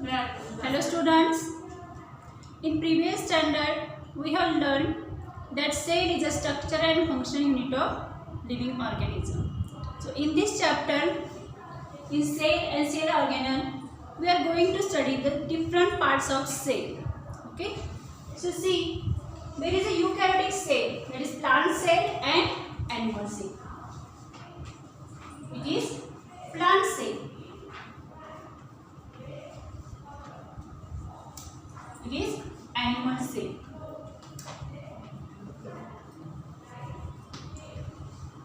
Hello students. In previous standard we have learned that cell is a structure and function unit of living organism. So in this chapter in cell and cell organelle we are going to study the different parts of cell. Okay. So see, there is a eukaryotic cell, that is plant cell and animal cell. It is plant cell. It is animal cell.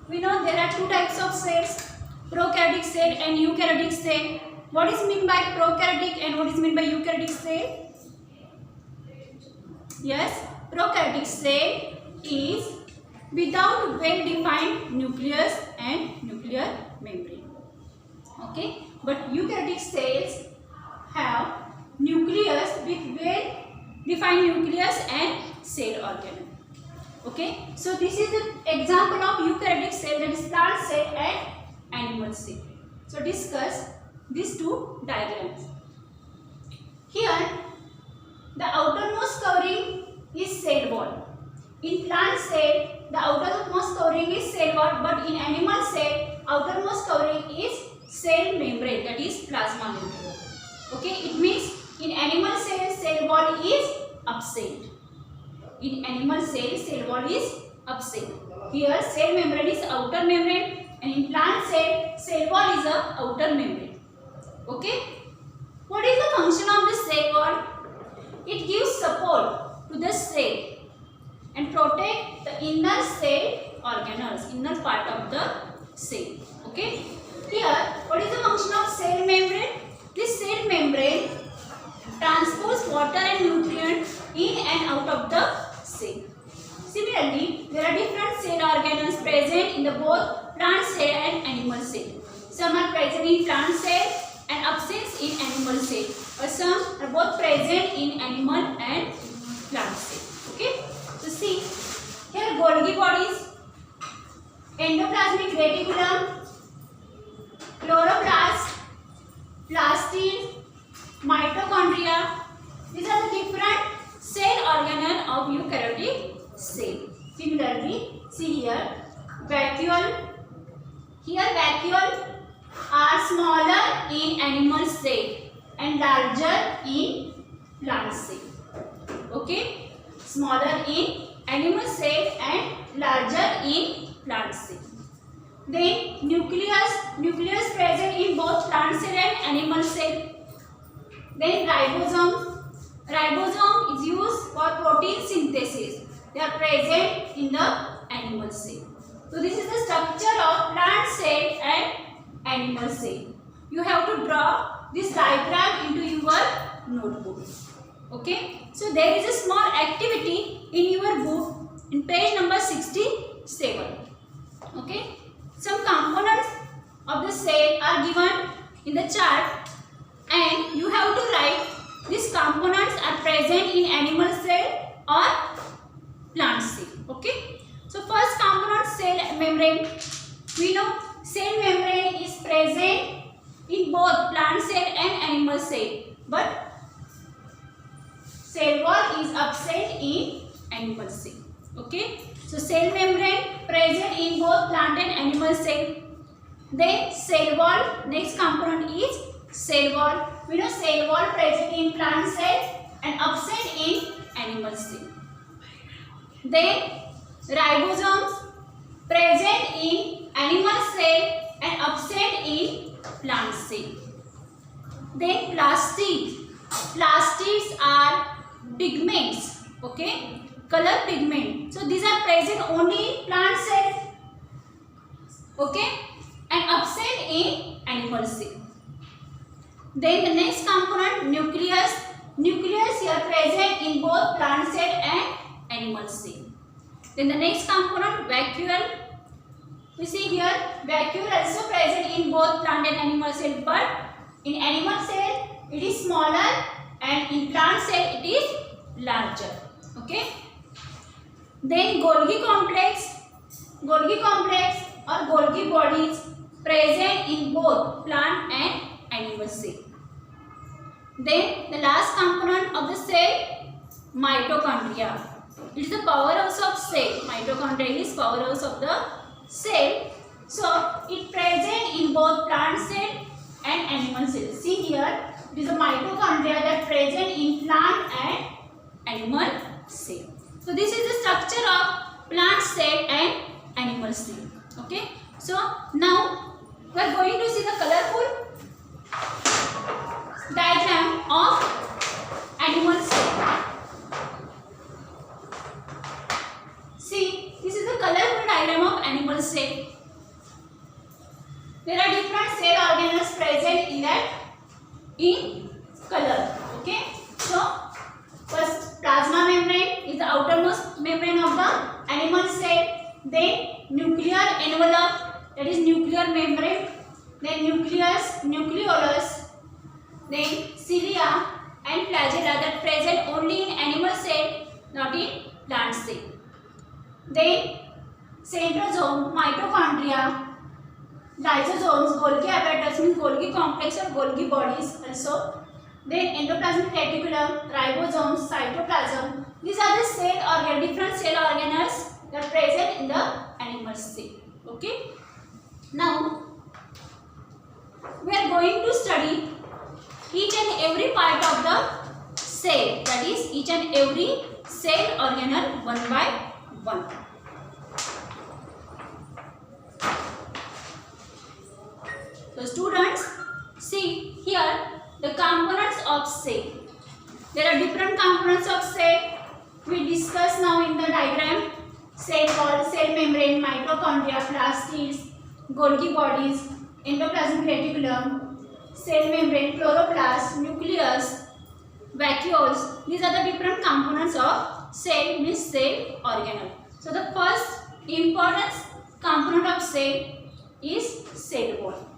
We know there are two types of cells, prokaryotic cell and eukaryotic cell. What is meant by prokaryotic and what is meant by eukaryotic cell? Yes, prokaryotic cell is without well-defined nucleus and nuclear membrane. Okay, but eukaryotic cells have nucleus with well-defined nucleus and cell organelle. Okay, so this is the example of eukaryotic cell, that is plant cell and animal cell. So discuss these two diagrams. Here, the outermost covering is cell wall. In plant cell, the outermost covering is cell wall, but in animal cell, outermost covering is cell membrane, that is plasma membrane. Okay, it means in animal cell, cell wall is absent. In animal cell, cell wall is absent. Here, cell membrane is outer membrane, and in plant cell, cell wall is a outer membrane. Okay. What is the function of the cell wall? It gives support to the cell and protect the inner cell organelles, inner part of the cell. Okay. Here, what is the function of cell membrane? This cell membrane transports water and nutrients in and out of the cell. Similarly, there are different cell organelles present in the both plant cell and animal cell. Some are present in plant cell and absent in animal cell, or some are both present in animal and plant cell. Okay. So see, here Golgi bodies, endoplasmic reticulum, chloroplast, plastid, mitochondria. These are the different cell organelle of eukaryotic cell. Similarly, see here vacuole. Here vacuole are smaller in animal cell and larger in plant cell. Okay, smaller in animal cell and larger in plant cell. Then nucleus present in both plant cell and animal cell. Then ribosome is used for protein synthesis. They are present in the animal cell. So this is the structure of plant cell and animal cell. You have to draw this diagram into your notebook. Okay. So there is a small activity in your book in page number 67. Okay. Some components of the cell are given in the chart, and you have to write these components are present in animal cell or plant cell. Okay. So first component, cell membrane. We know cell membrane is present in both plant cell and animal cell, but cell wall is absent in animal cell. Okay. So cell membrane present in both plant and animal cell. Then cell wall, next component is cell wall. We know cell wall present in plant cell and absent in animal cell. Then ribosomes present in animal cell and absent in plant cell. Then plastids are pigments. Okay, color pigment. So these are present only in plant cell. Okay, and absent in animal cell. Then the next component, nucleus. Nucleus here present in both plant cell and animal cell. Then the next component, vacuole. We see here vacuole also present in both plant and animal cell, but in animal cell it is smaller and in plant cell it is larger. Okay. Then Golgi complex or Golgi bodies present in both plant and animal cell. Then the last component of the cell, mitochondria. It is the powerhouse of cell. Mitochondria is powerhouse of the cell. So it present in both plant cell and animal cell. See here, it is a mitochondria that present in plant and animal cell. So this is the structure of plant cell and animal cell. Okay. So now we are going to see the colorful diagram of animal cell. See, this is the colorful diagram of animal cell. There are different cell organelles present in that in color. Okay. So first, plasma membrane is the outermost membrane of the animal cell. Then nuclear envelope, that is nuclear membrane. Then nucleus, nucleolus. Then cilia and flagella that present only in animal cell, not in plant cell. Then centrosome, mitochondria, lysosomes, Golgi apparatus means Golgi complex or Golgi bodies also. Then endoplasmic reticulum, ribosomes, cytoplasm. These are the cell organ, different cell organelles that are present in the animal cell. Okay. Now we are going to study each and every part of the cell, that is each and every cell organelle one by one. So students, see here the components of cell. There are different components of cell. We discuss now in the diagram. Cell wall, cell membrane, mitochondria, plastids, Golgi bodies, endoplasmic reticulum, cell membrane, chloroplast, nucleus, vacuoles. These are the different components of cell, means cell organelle. So the first important component of cell is cell wall.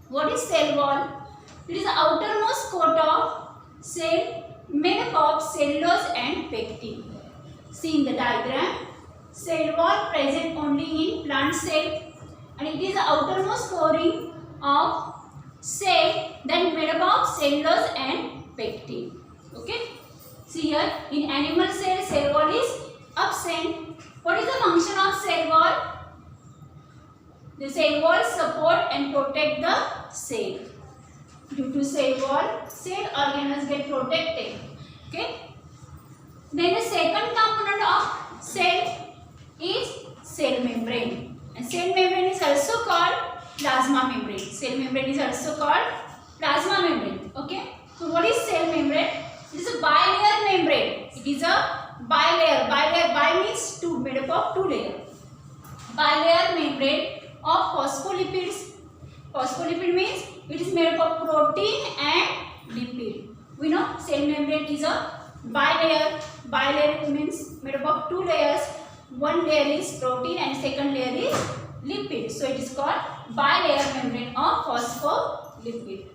What is cell wall? It is the outermost coat of cell made up of cellulose and pectin. See in the diagram, cell wall present only in plant cell, and it is the outermost coating of cell that made up of cellulose and pectin. Okay. See here, in animal cell, cell wall is absent. What is the function of cell wall? The cell wall support and protect the cell. Due to cell wall, cell organelles get protected. Okay. Then the second component of cell is cell membrane. And cell membrane is also called plasma membrane. Cell membrane is also called plasma membrane. Okay. So what is cell membrane? It is a bilayer membrane. It is a bilayer. Bi means two, made up of two layers. Bilayer membrane of phospholipids. Phospholipid means it is made up of protein and lipid. We know cell membrane is a bilayer. Bilayer means made up of two layers. One layer is protein and second layer is lipid. So it is called bilayer membrane of phospholipid.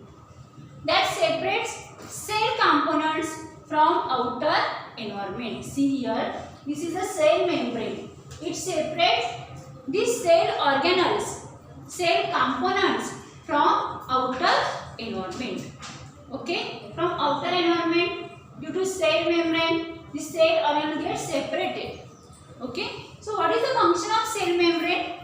That separates cell components from outer environment. See here, this is a cell membrane. It separates these cell organelles, cell components from outer environment. Okay, from outer environment, due to cell membrane, the cell organelle gets separated. Okay, so what is the function of cell membrane?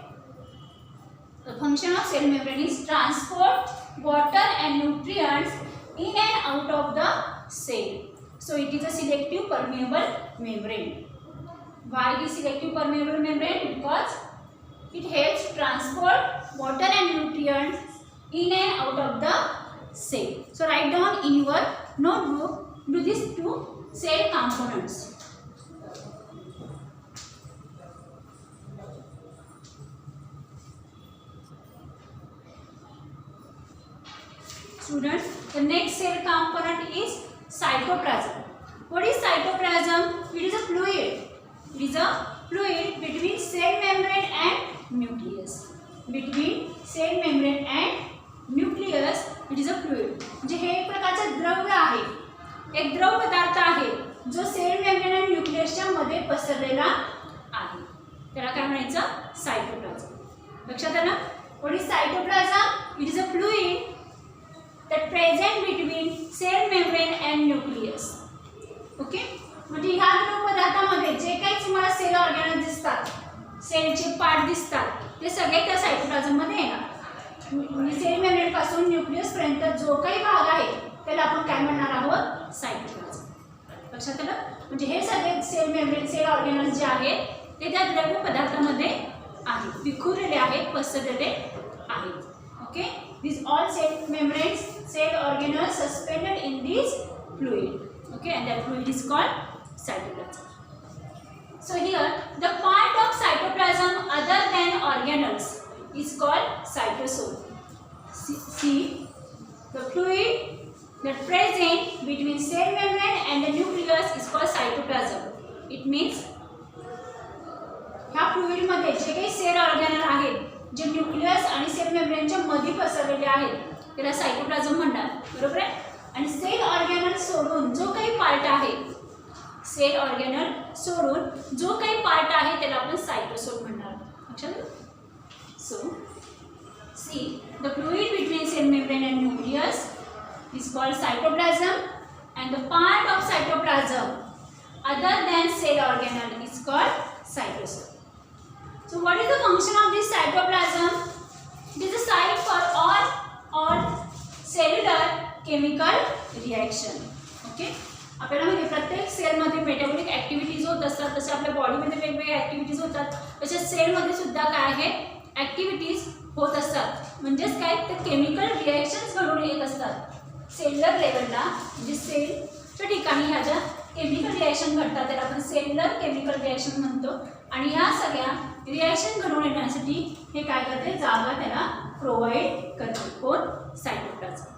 The function of cell membrane is transport water and nutrients in and out of the cell. So it is a selective permeable membrane. Why it is selective permeable membrane? Because it helps transport water and nutrients in and out of the cell. So write down in your notebook do these two cell components. Students, the next cell component is cytoplasm. What is cytoplasm? It is a fluid. It is a fluid between cell membrane and nucleus. Between cell membrane and nucleus, it is a fluid. जे हे एक प्रकारचा द्रव्य आहे, एक द्रव पदार्थ आहे जो cell membrane आणि न्यूक्लियसच्या मध्ये पसरलेला आहे. त्याला काय म्हणायचं? सायटोप्लाझम. लक्षात आलं? What is cytoplasm? It is a fluid that present between cell membrane and nucleus. Okay, म्हणजे ह्या दोन पदार्थामध्ये जे काही तुम्हाला सेल ऑर्गॅनल दिसतात, सेलचे पार्ट दिसतात, ते सगळे त्या सायटोप्लाझममध्ये येणार. सेल मेम्ब्रेन पासून न्यूक्लियस पर्यंत जो काही भाग आहे त्याला आपण काय म्हणणार आहोत, सायटोप्लाझम. लक्षात आलं? म्हणजे हे सगळे सेल मेम्ब्रेन सेल ऑर्गॅनल्स जे आहेत ते त्या द्रव्य पदार्थामध्ये आहेत, विखुरलेले आहेत, पसरलेले आहेत. Okay, these all cell membranes, cell organelles suspended in this fluid. Okay, and that fluid is called cytoplasm. So here the part of cytoplasm other than organelles is called cytosol. See, the fluid that present between cell membrane and the nucleus is called cytoplasm. It means ह्या fluid मध्ये जे काही cell ऑर्गॅनल आहेत, जे nucleus आणि cell मेम्ब्रेनच्या मध्ये पसरलेले आहेत, त्याला cytoplasm म्हणतात. बरोबर आहे? आणि सेल ऑर्गॅनल सोडून जो काही पार्ट आहे, सेल ऑर्गॅनल सोडून जो काही पार्ट आहे त्याला आपण सायटोसोल म्हणणार. लक्षात? So see, the fluid between cell membrane and nucleus is called cytoplasm, and the part of cytoplasm other than cell organelle is called cytosol. So what is the function of this cytoplasm? It is a site for all cellular chemical reaction. Okay, आपल्याला म्हणजे प्रत्येक सेलमध्ये metabolic activities होत असतात, तसे आपल्या बॉडीमध्ये वेगवेगळ्या ॲक्टिव्हिटीज होतात, तसेच सेलमध्ये सुद्धा काय आहे, ॲक्टिव्हिटीज होत असतात. म्हणजेच काय, तर केमिकल रिॲक्शन्स घडून येत असतात सेल्युलर लेवलला. म्हणजे सेलच्या ठिकाणी ह्या ज्या केमिकल रिॲक्शन घडतात त्याला आपण सेल्युलर केमिकल रिॲक्शन म्हणतो. आणि ह्या सगळ्या रिॲक्शन घडून येण्यासाठी हे काय करते, जागा त्याला प्रोव्हाइड करते. कोण? Cytoplasm.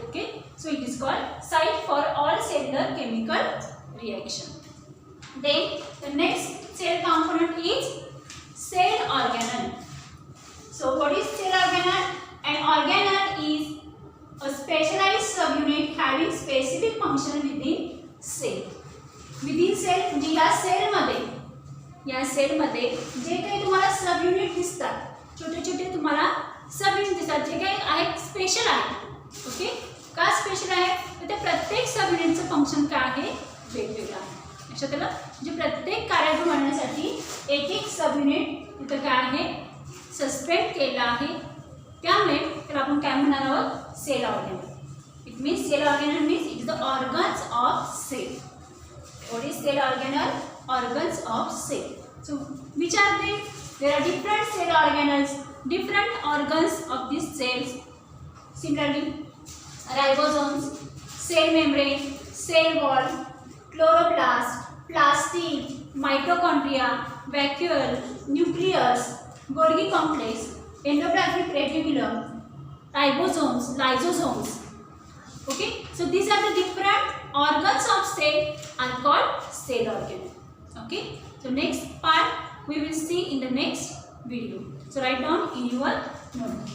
Okay, so it is called site for all cellular chemical reaction. Then the next cell component is cell organelle. So what is cell organelle? An organelle is a specialized subunit having specific function within cell. Within cell म्हणजे या सेलमध्ये जे काही तुम्हाला sub unit दिसतात, छोटे छोटे तुम्हाला sub unit दिसतात, जे काही आहेत स्पेशल आहे. ओके, का स्पेशल आहे, तर त्या प्रत्येक सब युनिटचं फंक्शन काय आहे, वेगवेगळं आहे. लक्षात आलं? म्हणजे प्रत्येक कार्य घडवण्यासाठी एक एक सब युनिट तिथं काय आहे, सस्पेंड केला आहे. त्यामुळे त्याला आपण काय म्हणणार आहोत, cell organelle. It means cell organelle means it is the organs of cell. What is cell organelle? Organs of cell. So which are they? There are different cell organelles, different organs of these cells. Similarly, ribosomes, cell membrane, cell wall, chloroplast, plastid, mitochondria, vacuole, nucleus, Golgi complex, endoplasmic reticulum, ribosomes, lysosomes. Okay, so these are the different organs of cell are called cell organelle. Okay, so next part we will see in the next video. So write down in your notebook.